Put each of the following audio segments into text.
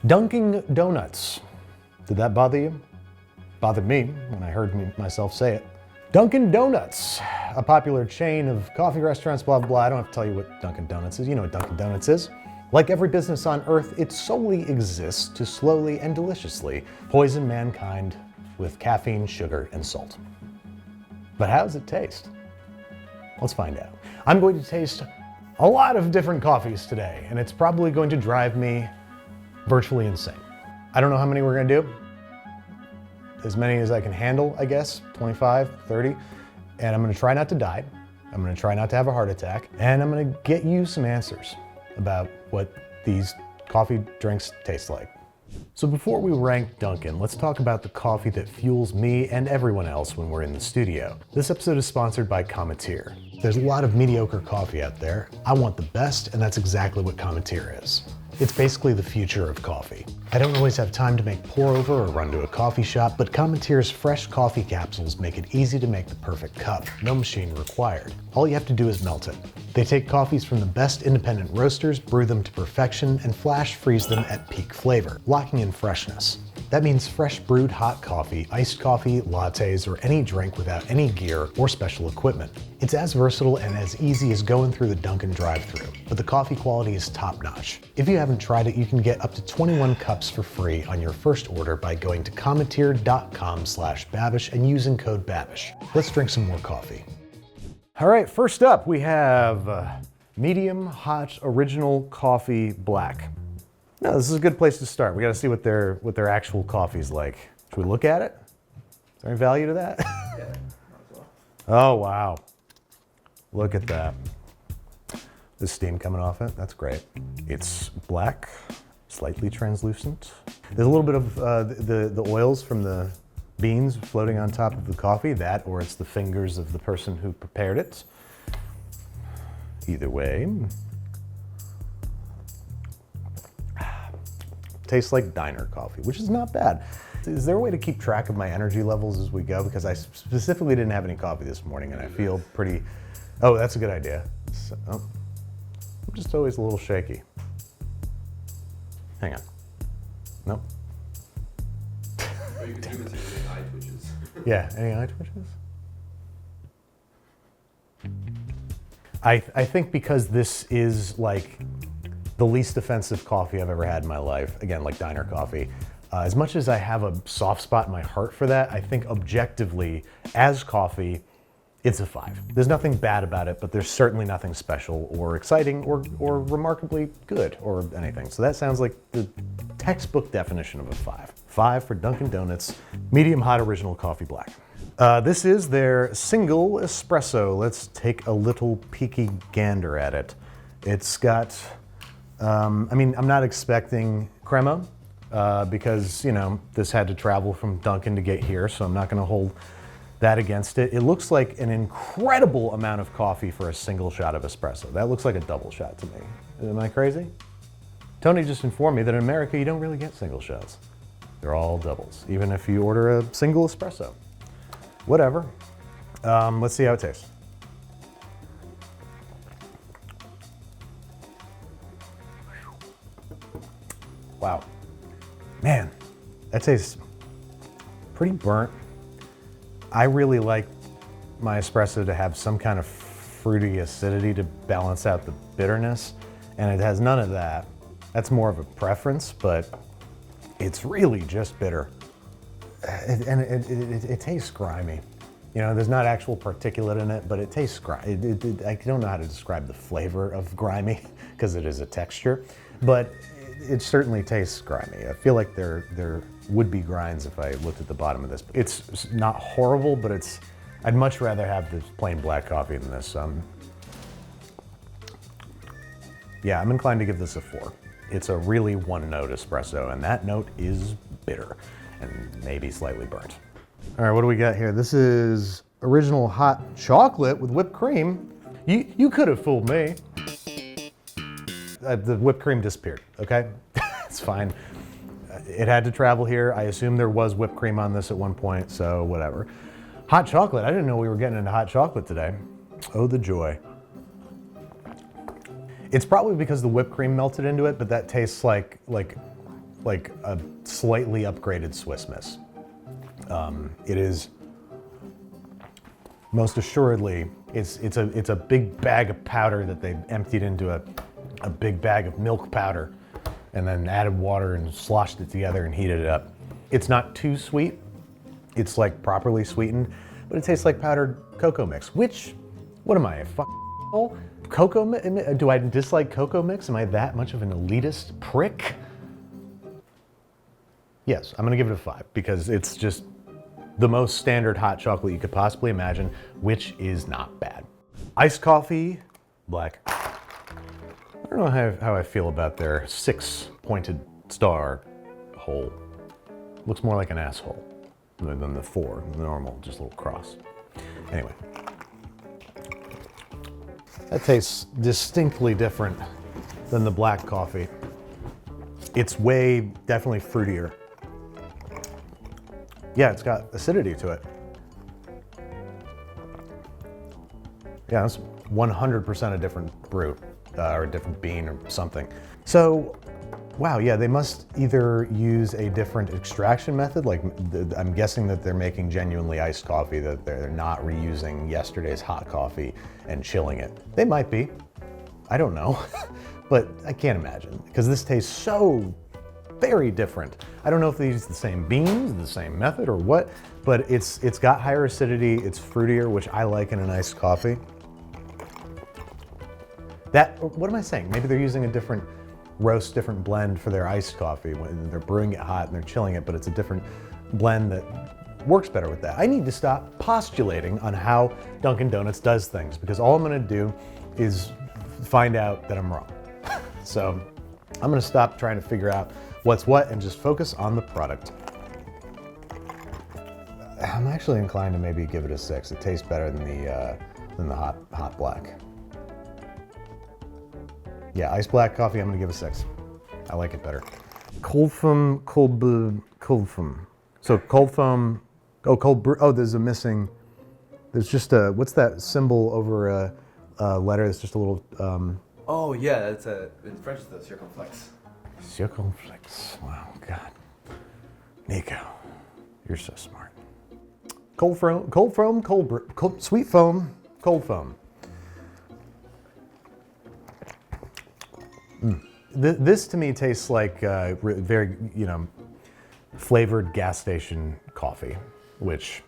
Dunkin Donuts. Did that bother you? Bothered me when I heard myself say it. Dunkin Donuts, a popular chain of coffee restaurants, blah, blah, blah. I don't have to tell you what Dunkin Donuts is. You know what Dunkin Donuts is. Like every business on earth, it solely exists to slowly and deliciously poison mankind with caffeine, sugar, and salt. But how does it taste? Let's find out. I'm going to taste a lot of different coffees today, and it's probably going to drive me virtually insane. I don't know how many we're gonna do. As many as I can handle, I guess, 25, 30. And I'm gonna try not to die. I'm gonna try not to have a heart attack. And I'm gonna get you some answers about what these coffee drinks taste like. So before we rank Dunkin', let's talk about the coffee that fuels me and everyone else when we're in the studio. This episode is sponsored by Cometeer. There's a lot of mediocre coffee out there. I want the best, and that's exactly what Cometeer is. It's basically the future of coffee. I don't always have time to make pour over or run to a coffee shop, but Cometeer's fresh coffee capsules make it easy to make the perfect cup. No machine required. All you have to do is melt it. They take coffees from the best independent roasters, brew them to perfection, and flash freeze them at peak flavor, locking in freshness. That means fresh brewed hot coffee, iced coffee, lattes, or any drink without any gear or special equipment. It's as versatile and as easy as going through the Dunkin' drive-thru, but the coffee quality is top-notch. If you haven't tried it, you can get up to 21 cups for free on your first order by going to cometeer.com/Babish and using code Babish. Let's drink some more coffee. All right, first up we have medium hot original coffee black. No, this is a good place to start. We got to see what their actual coffee's like. Should we look at it? Is there any value to that? Yeah. Oh wow, look at that. There's steam coming off it. That's great. It's black, slightly translucent. There's a little bit of the oils from the beans floating on top of the coffee. That, or it's the fingers of the person who prepared it. Either way. Tastes like diner coffee, which is not bad. Is there a way to keep track of my energy levels as we go? Because I specifically didn't have any coffee this morning and I feel pretty, oh, that's a good idea. So, I'm just always a little shaky. Hang on. Nope. Or you could do this with any eye twitches. Yeah, any eye twitches? I think because this is like the least offensive coffee I've ever had in my life, again, like diner coffee, as much as I have a soft spot in my heart for that, I think objectively, as coffee, it's a 5. There's nothing bad about it, but there's certainly nothing special or exciting or remarkably good or anything. So that sounds like the textbook definition of a 5. 5 for Dunkin' Donuts, medium hot original coffee black. This is their single espresso. Let's take a little peeky gander at it. It's got, I mean, I'm not expecting crema because, you know, this had to travel from Dunkin' to get here, so I'm not gonna hold that against it. It looks like an incredible amount of coffee for a single shot of espresso. That looks like a double shot to me. Am I crazy? Tony just informed me that in America you don't really get single shots. They're all doubles, even if you order a single espresso. Whatever. Let's see how it tastes. Wow. Man, that tastes pretty burnt. I really like my espresso to have some kind of fruity acidity to balance out the bitterness, and it has none of that. That's more of a preference, but it's really just bitter. It tastes grimy. You know, there's not actual particulate in it, but it tastes grimy. I don't know how to describe the flavor of grimy because it is a texture, but it certainly tastes grimy. I feel like there would be grinds if I looked at the bottom of this. It's not horrible, but I'd much rather have this plain black coffee than this. Yeah, I'm inclined to give this a 4. It's a really one-note espresso, and that note is bitter and maybe slightly burnt. All right, what do we got here? This is original hot chocolate with whipped cream. You could have fooled me. The whipped cream disappeared, okay? It's fine. It had to travel here. I assume there was whipped cream on this at one point, so whatever. Hot chocolate, I didn't know we were getting into hot chocolate today. Oh, the joy. It's probably because the whipped cream melted into it, but that tastes like like a slightly upgraded Swiss Miss. It is most assuredly, it's a big bag of powder that they emptied into a big bag of milk powder and then added water and sloshed it together and heated it up. It's not too sweet. It's like properly sweetened, but it tastes like powdered cocoa mix, which, what am I, a f***ing cocoa mix? Do I dislike cocoa mix? Am I that much of an elitist prick? Yes, I'm gonna give it a 5 because it's just the most standard hot chocolate you could possibly imagine, which is not bad. Iced coffee, black. I don't know how I feel about their 6-pointed star hole. Looks more like an asshole than the 4, the normal, just a little cross. Anyway. That tastes distinctly different than the black coffee. It's definitely fruitier. Yeah, it's got acidity to it. Yeah, it's 100% a different brew, or a different bean or something. So, wow, yeah, they must either use a different extraction method, like I'm guessing that they're making genuinely iced coffee, that they're not reusing yesterday's hot coffee and chilling it. They might be, I don't know, but I can't imagine, because this tastes so very different. I don't know if they use the same beans, the same method or what, but it's got higher acidity, it's fruitier, which I like in an iced coffee. What am I saying? Maybe they're using a different roast, different blend for their iced coffee when they're brewing it hot and they're chilling it, but it's a different blend that works better with that. I need to stop postulating on how Dunkin Donuts does things, because all I'm gonna do is find out that I'm wrong. So I'm gonna stop trying to figure out what's what and just focus on the product. I'm actually inclined to maybe give it a 6. It tastes better than the hot black. Yeah, iced black coffee, I'm gonna give a 6. I like it better. Cold foam. So cold foam, cold brew, there's just what's that symbol over a letter that's just a little, Oh yeah, in French it's the circumflex. Circumflex, wow, God. Nico, you're so smart. Cold brew, sweet foam, cold foam. This to me tastes like very, flavored gas station coffee, which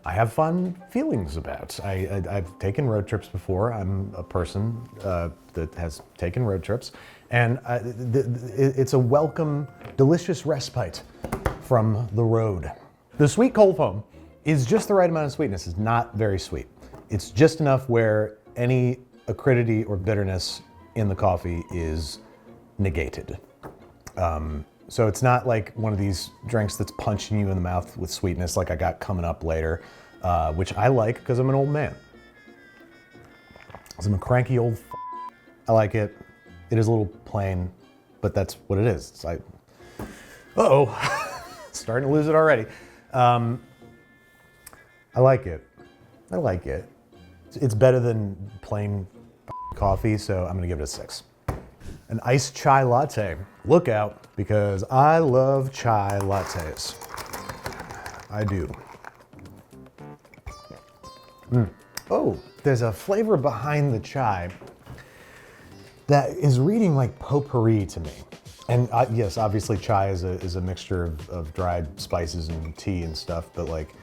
I have fond feelings about. I've taken road trips before. I'm a person that has taken road trips, and it's a welcome, delicious respite from the road. The sweet cold foam is just the right amount of sweetness. It's not very sweet. It's just enough where any acridity or bitterness in the coffee is negated. So it's not like one of these drinks that's punching you in the mouth with sweetness like I got coming up later, which I like because I'm an old man. Because I'm a cranky old I like it. It is a little plain, but that's what it is. It's like, starting to lose it already. I like it. I like it. It's better than plain coffee, so I'm gonna give it a 6. An iced chai latte. Look out, because I love chai lattes. I do. Oh, there's a flavor behind the chai that is reading like potpourri to me. And yes, obviously chai is a mixture of dried spices and tea and stuff, but like,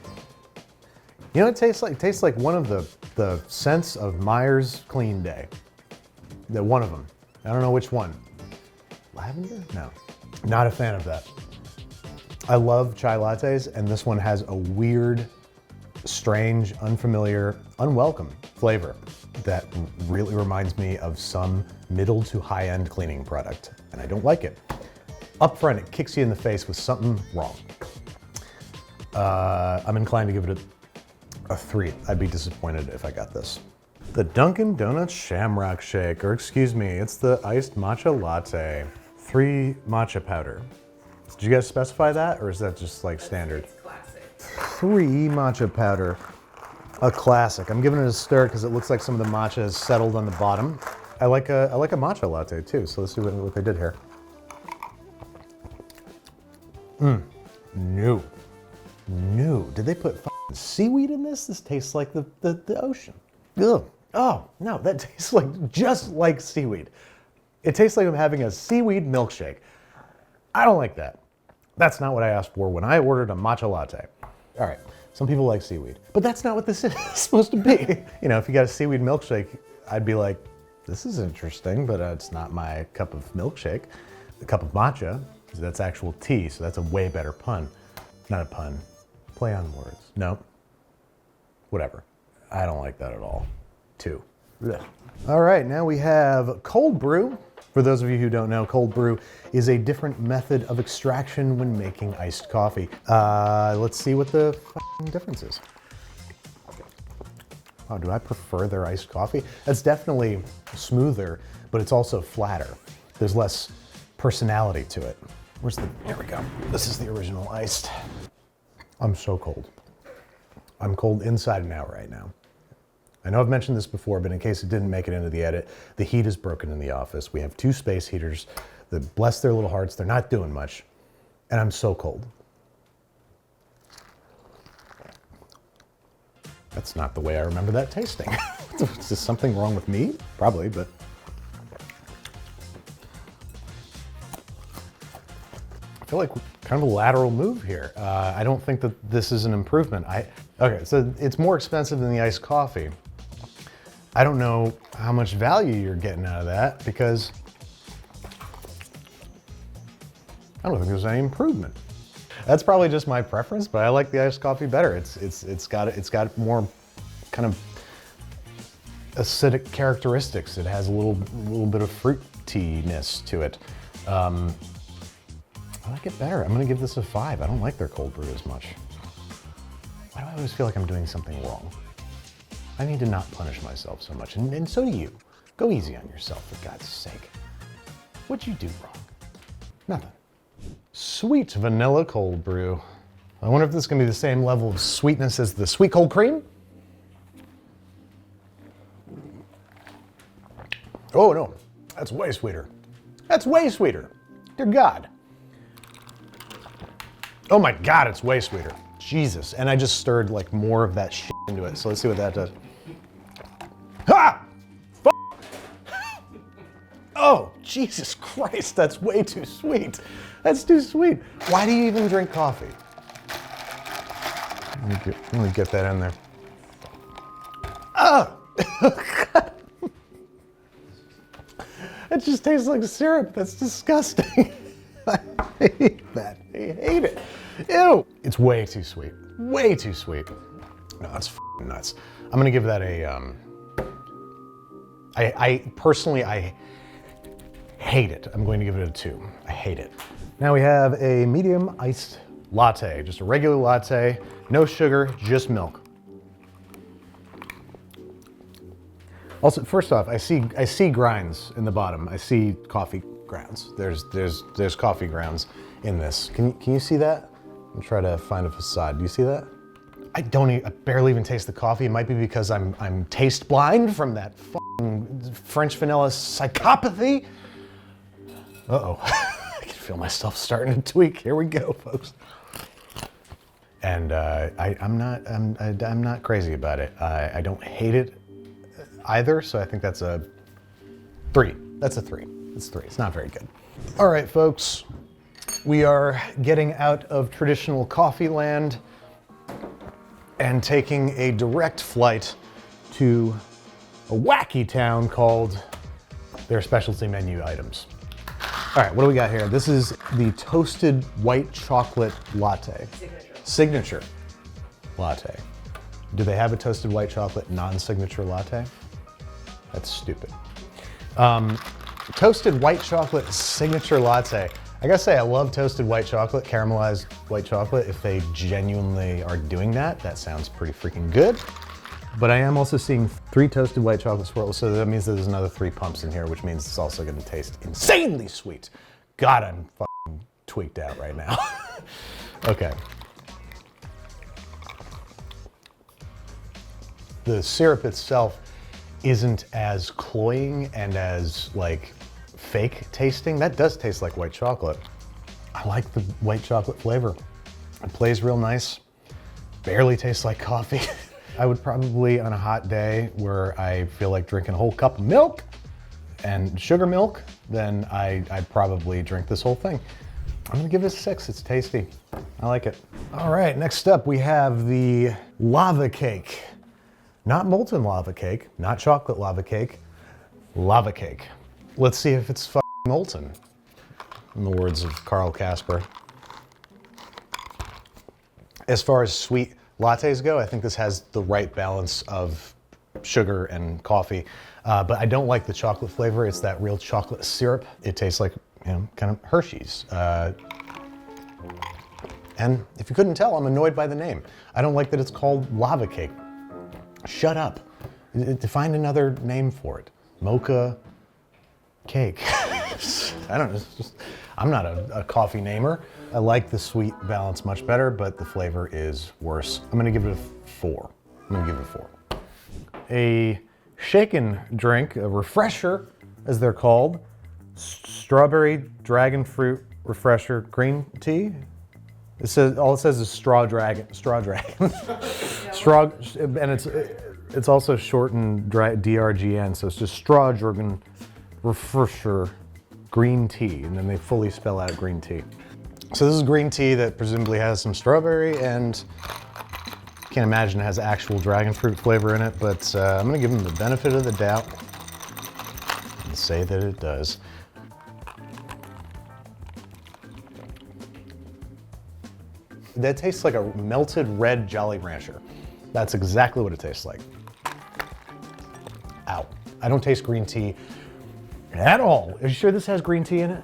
you know what it tastes like? It tastes like one of the scents of Meyer's Clean Day. One of them. I don't know which one. Lavender? No. Not a fan of that. I love chai lattes, and this one has a weird, strange, unfamiliar, unwelcome flavor that really reminds me of some middle to high-end cleaning product, and I don't like it. Up front, it kicks you in the face with something wrong. I'm inclined to give it a 3. I'd be disappointed if I got this. The Dunkin Donuts Shamrock Shake, or excuse me, it's the iced matcha latte. 3 matcha powder. Did you guys specify that, or is that just like standard? It's classic. 3 matcha powder. A classic. I'm giving it a stir because it looks like some of the matcha is settled on the bottom. I like a matcha latte too, so let's see what they did here. No. Did they put fucking seaweed in this? This tastes like the ocean. Ugh. Oh, no, that tastes like just like seaweed. It tastes like I'm having a seaweed milkshake. I don't like that. That's not what I asked for when I ordered a matcha latte. All right, some people like seaweed, but that's not what this is supposed to be. You know, if you got a seaweed milkshake, I'd be like, this is interesting, but it's not my cup of milkshake. A cup of matcha, that's actual tea, so that's a way better pun. Not a pun, play on words. No, whatever. I don't like that at all. 2. Ugh. All right, now we have cold brew. For those of you who don't know, cold brew is a different method of extraction when making iced coffee. Let's see what the difference is. Oh, do I prefer their iced coffee? That's definitely smoother, but it's also flatter. There's less personality to it. Where's the, there we go. This is the original iced. I'm so cold. I'm cold inside and out right now. I know I've mentioned this before, but in case it didn't make it into the edit, the heat is broken in the office. We have 2 space heaters that, bless their little hearts, they're not doing much, and I'm so cold. That's not the way I remember that tasting. Is there something wrong with me? Probably, but. I feel like kind of a lateral move here. I don't think that this is an improvement. Okay, so it's more expensive than the iced coffee. I don't know how much value you're getting out of that because I don't think there's any improvement. That's probably just my preference, but I like the iced coffee better. It's got more kind of acidic characteristics. It has a little bit of fruitiness to it. I like it better. I'm gonna give this a 5. I don't like their cold brew as much. Why do I always feel like I'm doing something wrong? I need to not punish myself so much, and so do you. Go easy on yourself, for God's sake. What'd you do wrong? Nothing. Sweet vanilla cold brew. I wonder if this is gonna be the same level of sweetness as the sweet cold cream? Oh no, that's way sweeter. That's way sweeter. Dear God. Oh my God, it's way sweeter. Jesus, and I just stirred like more of that shit into it. So let's see what that does. Ha! Oh, Jesus Christ, that's way too sweet. That's too sweet. Why do you even drink coffee? Let me get that in there. Oh! It just tastes like syrup. That's disgusting. I hate that. I hate it. Ew! It's way too sweet. Way too sweet. No, that's f***ing nuts. I'm gonna give that a, I personally hate it. I'm going to give it a 2. I hate it. Now we have a medium iced latte. Just a regular latte, no sugar, just milk. Also, first off, I see grinds in the bottom. I see coffee grounds. There's coffee grounds in this. Can you see that? I'm trying to find a facade. Do you see that? I barely even taste the coffee. It might be because I'm taste blind from that fucking French vanilla psychopathy. Uh-oh. I can feel myself starting to tweak. Here we go, folks. And I'm not crazy about it. I don't hate it either, so I think that's a 3. That's a 3. It's 3. It's not very good. All right, folks. We are getting out of traditional coffee land and taking a direct flight to a wacky town called their specialty menu items. All right, what do we got here? This is the toasted white chocolate latte. Signature latte. Do they have a toasted white chocolate non-signature latte? That's stupid. Toasted white chocolate signature latte. I gotta say, I love toasted white chocolate, caramelized white chocolate. If they genuinely are doing that, that sounds pretty freaking good. But I am also seeing 3 toasted white chocolate swirls, so that means there's another 3 pumps in here, which means it's also gonna taste insanely sweet. God, I'm fucking tweaked out right now. Okay. The syrup itself isn't as cloying and as like fake tasting. That does taste like white chocolate. I like the white chocolate flavor. It plays real nice. Barely tastes like coffee. I would probably, on a hot day where I feel like drinking a whole cup of milk and sugar milk, then I'd probably drink this whole thing. I'm gonna give it a 6, it's tasty. I like it. All right, next up we have the lava cake. Not molten lava cake, not chocolate lava cake, lava cake. Let's see if it's molten, in the words of Carl Casper. As far as sweet lattes go, I think this has the right balance of sugar and coffee, but I don't like the chocolate flavor. It's that real chocolate syrup. It tastes like, you know, kind of Hershey's. And if you couldn't tell, I'm annoyed by the name. I don't like that it's called lava cake. Shut up. Find another name for it. Mocha cake. I don't know. It's just, I'm not a coffee namer. I like the sweet balance much better, but the flavor is worse. I'm gonna give it a 4. I'm gonna give it a 4. A shaken drink, a refresher, as they're called. Strawberry dragon fruit refresher green tea. It says, all it says is straw dragon, straw, and it's also shortened DRGN, so it's just straw dragon refresher green tea, and then they fully spell out green tea. So this is green tea that presumably has some strawberry, and can't imagine it has actual dragon fruit flavor in it, but I'm gonna give them the benefit of the doubt and say that it does. That tastes like a melted red Jolly Rancher. That's exactly what it tastes like. Ow. I don't taste green tea at all. Are you sure this has green tea in it?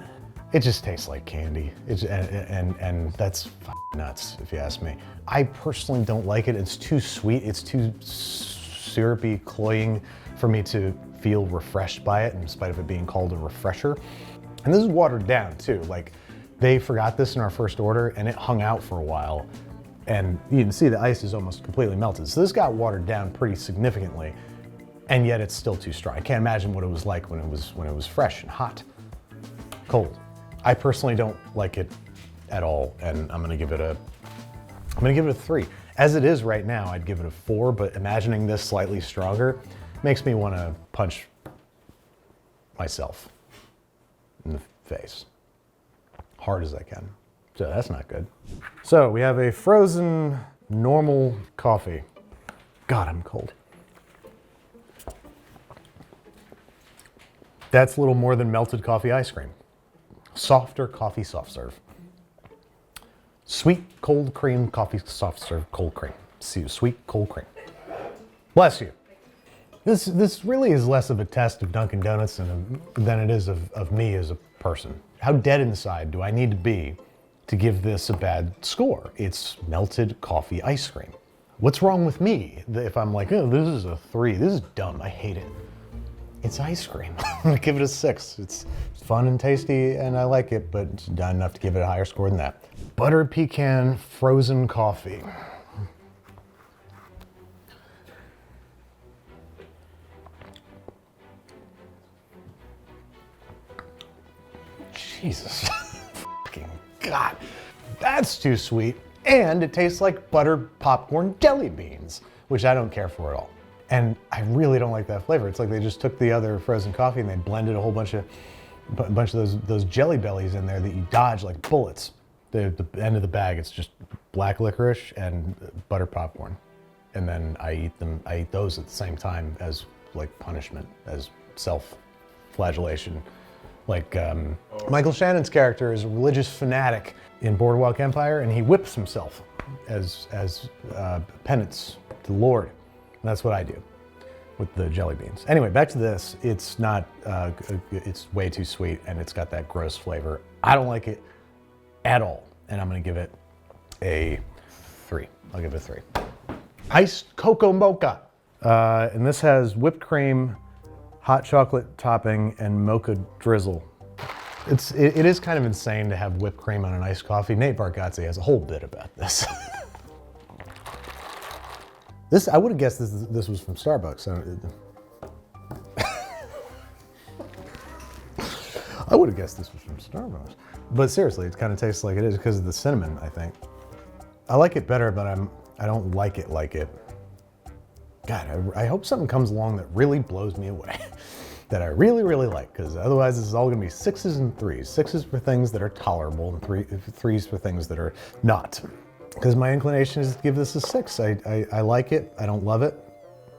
It just tastes like candy. And that's nuts, if you ask me. I personally don't like it. It's too sweet. It's too syrupy, cloying for me to feel refreshed by it, in spite of it being called a refresher. And this is watered down too. Like, they forgot this in our first order and it hung out for a while. And you can see the ice is almost completely melted. So this got watered down pretty significantly, and yet it's still too strong. I can't imagine what it was like when it was fresh and hot, cold. I personally don't like it at all, and I'm gonna give it a 3. As it is right now, I'd give it a 4, but imagining this slightly stronger makes me wanna punch myself in the face. Hard as I can. So that's not good. So we have a frozen normal coffee. God, I'm cold. That's a little more than melted coffee ice cream. Softer coffee soft serve. Sweet cold cream coffee soft serve cold cream. Sweet cold cream. Bless you. This really is less of a test of Dunkin Donuts than it is of me as a person. How dead inside do I need to be to give this a bad score? It's melted coffee ice cream. What's wrong with me if I'm like, oh, this is a 3, this is dumb, I hate it. It's ice cream. I'm gonna give it a 6. It's fun and tasty and I like it, but it's not enough to give it a higher score than that. Buttered pecan frozen coffee. Jesus, fucking God. That's too sweet. And it tastes like buttered popcorn jelly beans, which I don't care for at all. And I really don't like that flavor. It's like they just took the other frozen coffee and they blended a whole bunch of those jelly bellies in there that you dodge like bullets. The end of the bag, it's just black licorice and buttered popcorn. And then I eat those at the same time as like punishment, as self-flagellation. Like Michael Shannon's character is a religious fanatic in Boardwalk Empire, and he whips himself as penance to the Lord. And that's what I do with the jelly beans. Anyway, back to this. It's not, it's way too sweet, and it's got that gross flavor. I don't like it at all, and I'm gonna give it a 3. I'll give it a 3. Iced cocoa mocha. And this has whipped cream, hot chocolate topping, and mocha drizzle. It is kind of insane to have whipped cream on an iced coffee. Nate Bargatze has a whole bit about this. I would have guessed this was from Starbucks. I would have guessed this was from Starbucks. But seriously, it kind of tastes like it is because of the cinnamon, I think. I like it better, but I don't like it like it. God, I hope something comes along that really blows me away. That I really, really like, because otherwise this is all gonna be 6s and 3s. 6s for things that are tolerable and 3s for things that are not. Because my inclination is to give this a 6. I like it, I don't love it.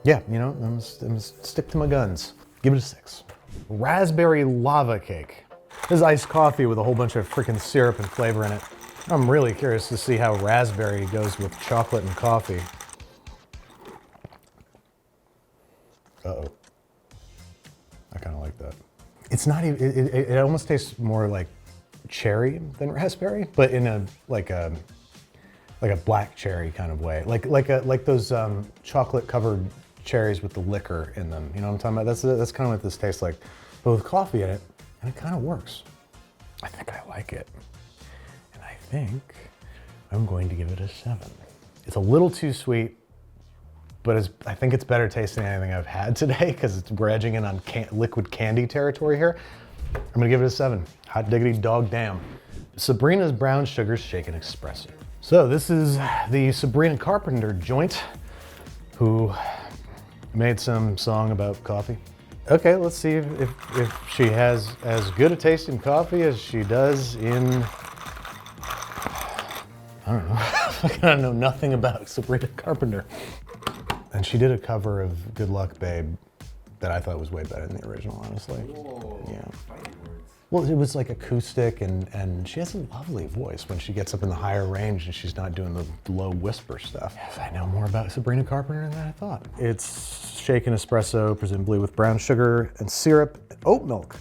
Yeah, you know, I'm gonna stick to my guns. Give it a 6. Raspberry lava cake. This is iced coffee with a whole bunch of freaking syrup and flavor in it. I'm really curious to see how raspberry goes with chocolate and coffee. Uh-oh. I kind of like that. It's not even, it almost tastes more like cherry than raspberry, but in a, like a black cherry kind of way. Like those chocolate covered cherries with the liquor in them. You know what I'm talking about? That's kind of what this tastes like, but with coffee in it, and it kind of works. I think I like it. And I think I'm going to give it a 7. It's a little too sweet, but I think it's better tasting than anything I've had today because we're edging in on liquid candy territory here. I'm gonna give it a 7. Hot diggity dog damn. Sabrina's brown sugar shaken espresso. So this is the Sabrina Carpenter joint who made some song about coffee. Okay, let's see if she has as good a taste in coffee as she does in, I don't know. I know nothing about Sabrina Carpenter. And she did a cover of Good Luck Babe that I thought was way better than the original, honestly. Whoa, yeah. fighting words. Well, it was like acoustic, and she has a lovely voice when she gets up in the higher range and she's not doing the low whisper stuff. Yes, I know more about Sabrina Carpenter than I thought. It's shaken espresso, presumably with brown sugar and syrup and oat milk.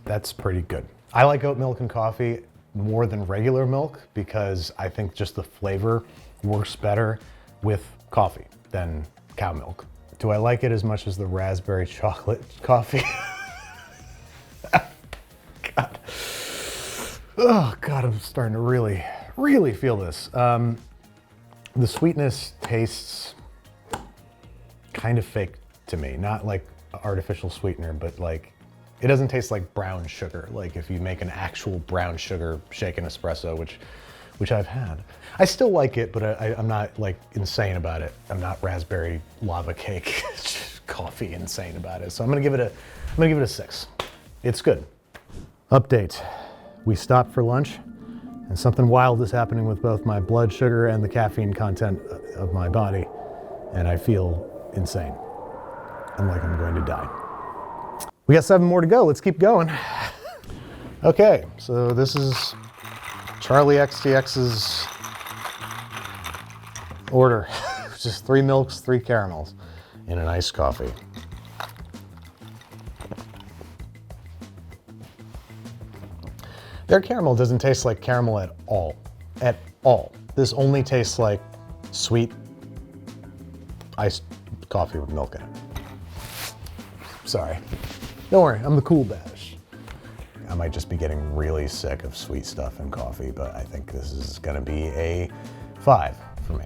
That's pretty good. I like oat milk and coffee more than regular milk because I think just the flavor works better with coffee than cow milk. Do I like it as much as the raspberry chocolate coffee? God. Oh God, I'm starting to really, really feel this. The sweetness tastes kind of fake to me, not like artificial sweetener, but like, it doesn't taste like brown sugar, like if you make an actual brown sugar shaken espresso, which I've had. I still like it, but I'm not like insane about it. I'm not raspberry lava cake coffee insane about it. So I'm gonna give it a 6. It's good. Update. We stopped for lunch and something wild is happening with both my blood sugar and the caffeine content of my body. And I feel insane. I'm like I'm going to die. We got 7 more to go. Let's keep going. Okay, so this is Charli XTX's order. Just 3 milks, 3 caramels in an iced coffee. Their caramel doesn't taste like caramel at all. At all. This only tastes like sweet iced coffee with milk in it. Sorry. Don't worry, I'm the cool Babish. I might just be getting really sick of sweet stuff in coffee, but I think this is gonna be a 5 for me.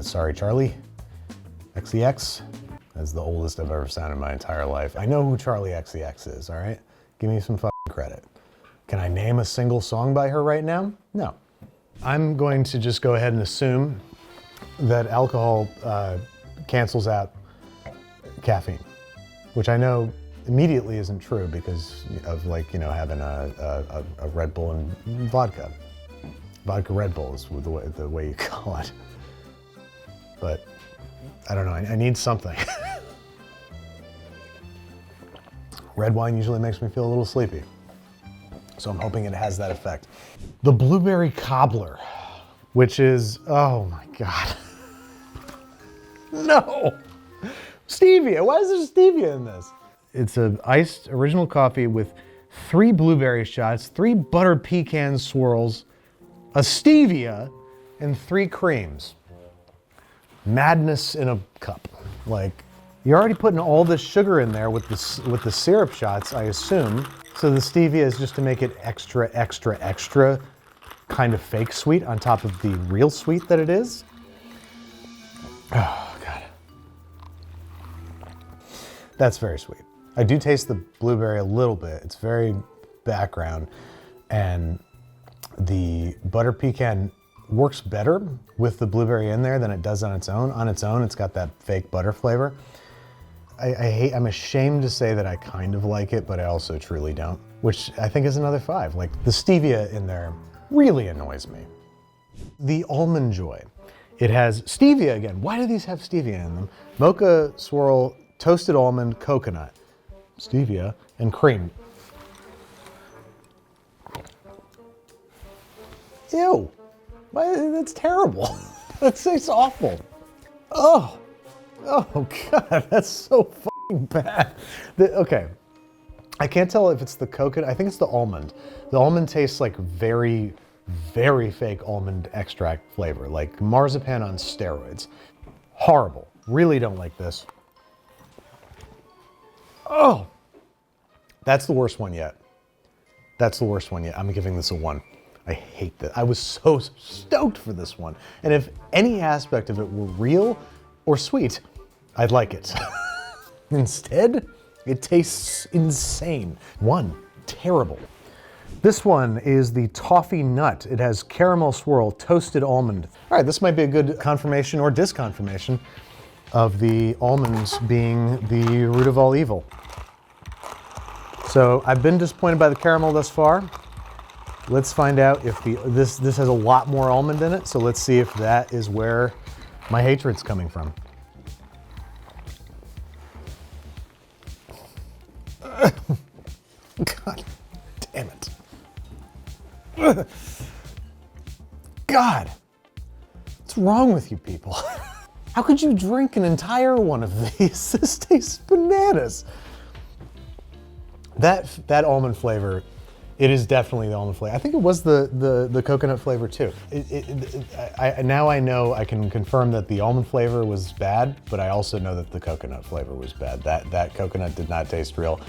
Sorry, Charli. XCX. That's the oldest I've ever sounded in my entire life. I know who Charli XCX is, all right? Give me some fucking credit. Can I name a single song by her right now? No. I'm going to just go ahead and assume that alcohol cancels out caffeine, which I know immediately isn't true because of like, you know, having a Red Bull and vodka. Vodka Red Bull is the way you call it. But I don't know, I need something. Red wine usually makes me feel a little sleepy. So I'm hoping it has that effect. The blueberry cobbler, which is, oh my God. No, stevia, why is there stevia in this? It's an iced original coffee with 3 blueberry shots, 3 buttered pecan swirls, a stevia, and 3 creams. Madness in a cup. Like, you're already putting all this sugar in there with the syrup shots, I assume. So the stevia is just to make it extra, extra, extra kind of fake sweet on top of the real sweet that it is. Oh God. That's very sweet. I do taste the blueberry a little bit. It's very background, and the butter pecan works better with the blueberry in there than it does on its own. On its own, it's got that fake butter flavor. I'm ashamed to say that I kind of like it, but I also truly don't, which I think is another 5. Like, the stevia in there really annoys me. The Almond Joy. It has stevia again. Why do these have stevia in them? Mocha swirl, toasted almond, coconut, stevia, and cream. Ew. Why, that's terrible. That tastes awful. Oh. Oh God, that's so fucking bad. Okay, I can't tell if it's the coconut. I think it's the almond. The almond tastes like very, very fake almond extract flavor, like marzipan on steroids. Horrible. Really don't like this. Oh, that's the worst one yet. That's the worst one yet. I'm giving this a 1. I hate this. I was so stoked for this one. And if any aspect of it were real or sweet, I'd like it. Instead, it tastes insane. 1, terrible. This one is the Toffee Nut. It has caramel swirl, toasted almond. All right, this might be a good confirmation or disconfirmation of the almonds being the root of all evil. So I've been disappointed by the caramel thus far. Let's find out if this has a lot more almond in it. So let's see if that is where my hatred's coming from. God damn it. God, what's wrong with you people? How could you drink an entire one of these? This tastes bananas. That almond flavor, it is definitely the almond flavor. I think it was the coconut flavor too. Now I know, I can confirm that the almond flavor was bad, but I also know that the coconut flavor was bad. That coconut did not taste real.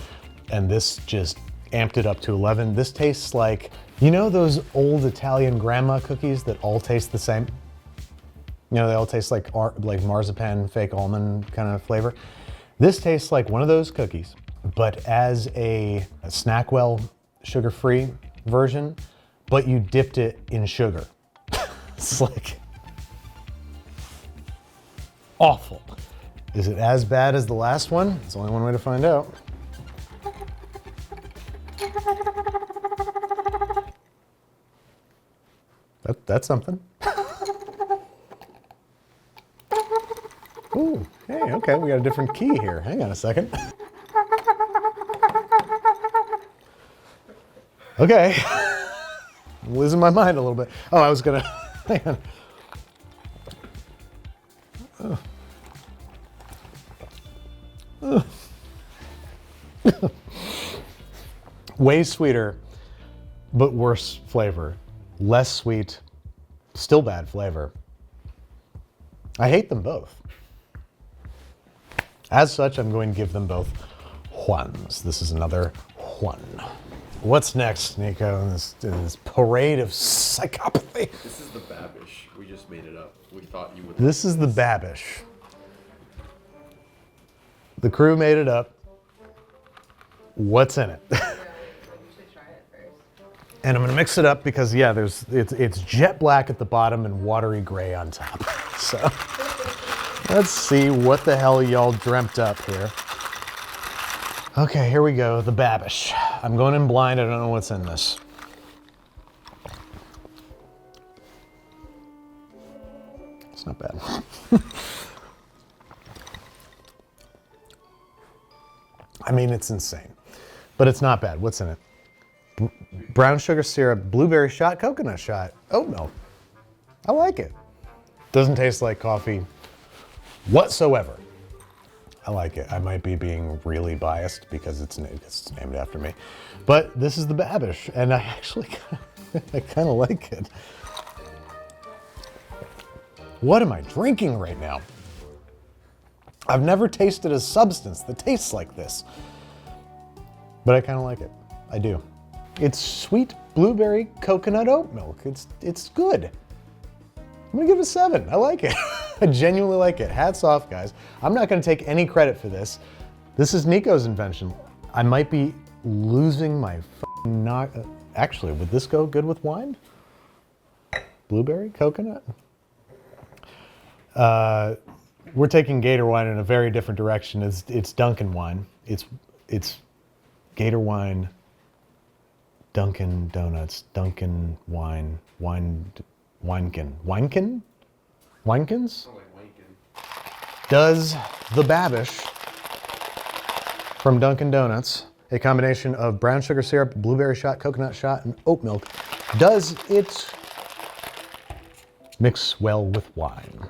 And this just amped it up to 11. This tastes like, you know those old Italian grandma cookies that all taste the same? You know, they all taste like marzipan, fake almond kind of flavor. This tastes like one of those cookies, but as a Snackwell sugar-free version, but you dipped it in sugar. It's like awful. Is it as bad as the last one? There's only one way to find out. That's something. Ooh, hey, okay, we got a different key here. Hang on a second. Okay. I'm losing my mind a little bit. Oh, I was gonna, hang on. Way sweeter, but worse flavor. Less sweet, still bad flavor. I hate them both. As such, I'm going to give them both 1s. This is another 1. What's next, Nico, in this parade of psychopathy? This is the Babish. We just made it up. We thought you would. This is the Babish. The crew made it up. What's in it? And I'm gonna mix it up because, yeah, it's jet black at the bottom and watery gray on top. So let's see what the hell y'all dreamt up here. Okay, here we go, the Babish. I'm going in blind, I don't know what's in this. It's not bad. I mean, it's insane, but it's not bad. What's in it? Brown sugar syrup, blueberry shot, coconut shot, oat milk. I like it. Doesn't taste like coffee whatsoever. I like it. I might be being really biased because it's named after me. But this is the Babish, and I actually kind of like it. What am I drinking right now? I've never tasted a substance that tastes like this. But I kind of like it. I do. It's sweet blueberry coconut oat milk. It's good. I'm gonna give it a 7. I like it. I genuinely like it. Hats off, guys. I'm not gonna take any credit for this. This is Nico's invention. I might be losing my actually, would this go good with wine? Blueberry, coconut? We're taking Gator wine in a very different direction. It's Dunkin wine. It's Gator wine, Dunkin Donuts, Dunkin wine, Winekin. Winekins? Does the Babish from Dunkin Donuts, a combination of brown sugar syrup, blueberry shot, coconut shot, and oat milk, does it mix well with wine?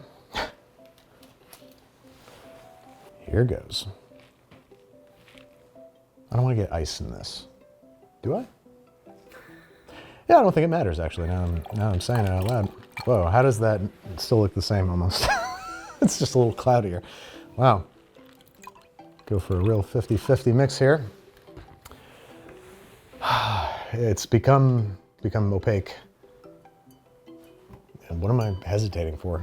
Here goes. I don't want to get ice in this. Do I? Yeah, I don't think it matters actually. Now I'm saying it out loud. Whoa, how does that still look the same almost? It's just a little cloudier. Wow. Go for a real 50-50 mix here. It's become opaque. And what am I hesitating for?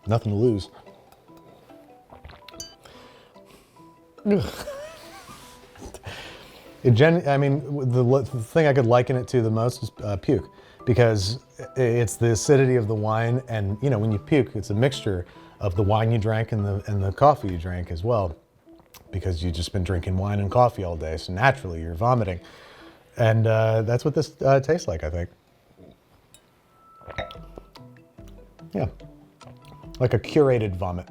Nothing to lose. Ugh. I mean, the thing I could liken it to the most is puke, because it's the acidity of the wine, and you know, when you puke, it's a mixture of the wine you drank and the coffee you drank as well, because you've just been drinking wine and coffee all day, so naturally you're vomiting, and that's what this tastes like, I think. Yeah, like a curated vomit.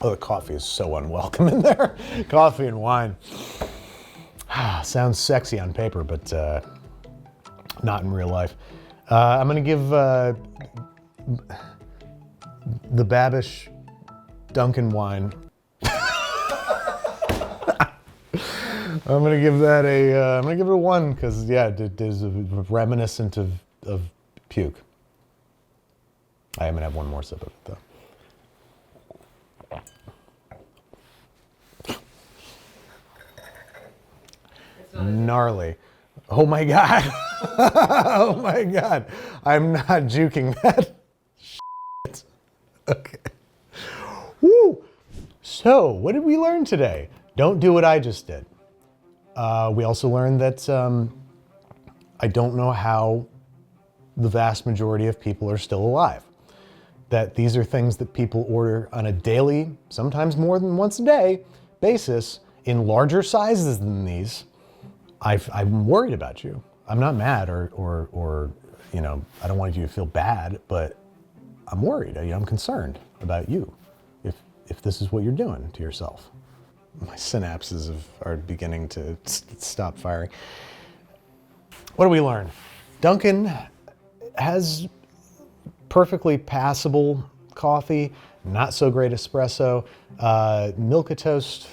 Oh, the coffee is so unwelcome in there. Coffee and wine. Sounds sexy on paper, but not in real life. I'm gonna give the Babish Dunkin wine. I'm gonna give that I'm gonna give it a 1, because yeah, it is reminiscent of puke. I am gonna have one more sip of it though. Gnarly. Oh my God. Oh my God. I'm not juking that. Shit. Okay. Woo. So, what did we learn today? Don't do what I just did. We also learned that I don't know how the vast majority of people are still alive. That these are things that people order on a daily, sometimes more than once a day, basis in larger sizes than these. I'm worried about you. I'm not mad or you know, I don't want you to feel bad, but I'm worried. I'm concerned about you if this is what you're doing to yourself. My synapses are beginning to stop firing. What do we learn? Dunkin has perfectly passable coffee, not so great espresso, milk-a-toast,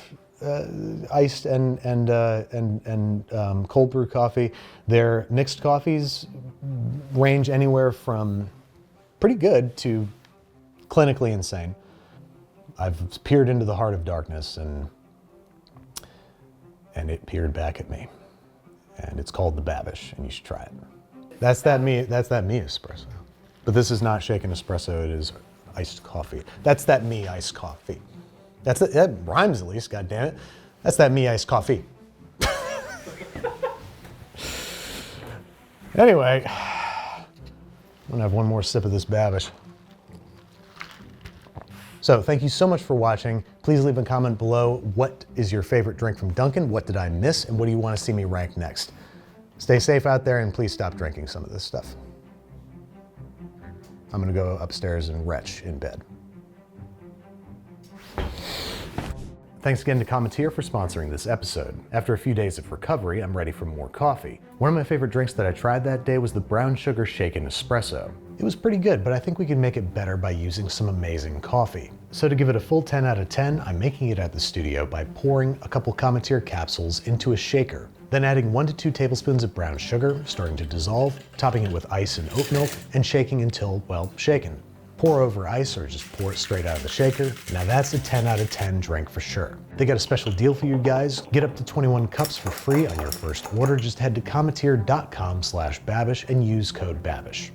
iced and cold brew coffee. Their mixed coffees range anywhere from pretty good to clinically insane. I've peered into the heart of darkness and it peered back at me. And it's called the Babish, and you should try it. That's that me espresso. But this is not shaken espresso, it is iced coffee. That's that me iced coffee. That rhymes at least, God damn it. That's that me iced coffee. Anyway, I'm gonna have one more sip of this Babish. So thank you so much for watching. Please leave a comment below. What is your favorite drink from Dunkin'? What did I miss? And what do you want to see me rank next? Stay safe out there, and please stop drinking some of this stuff. I'm gonna go upstairs and retch in bed. Thanks again to Cometeer for sponsoring this episode. After a few days of recovery, I'm ready for more coffee. One of my favorite drinks that I tried that day was the brown sugar shaken espresso. It was pretty good, but I think we can make it better by using some amazing coffee. So to give it a full 10 out of 10, I'm making it at the studio by pouring a couple Cometeer capsules into a shaker, then adding 1 to 2 tablespoons of brown sugar, starting to dissolve, topping it with ice and oat milk, and shaking until, well, shaken. Pour over ice or just pour it straight out of the shaker. Now that's a 10 out of 10 drink for sure. They got a special deal for you guys. Get up to 21 cups for free on your first order. Just head to cometeer.com/Babish and use code Babish.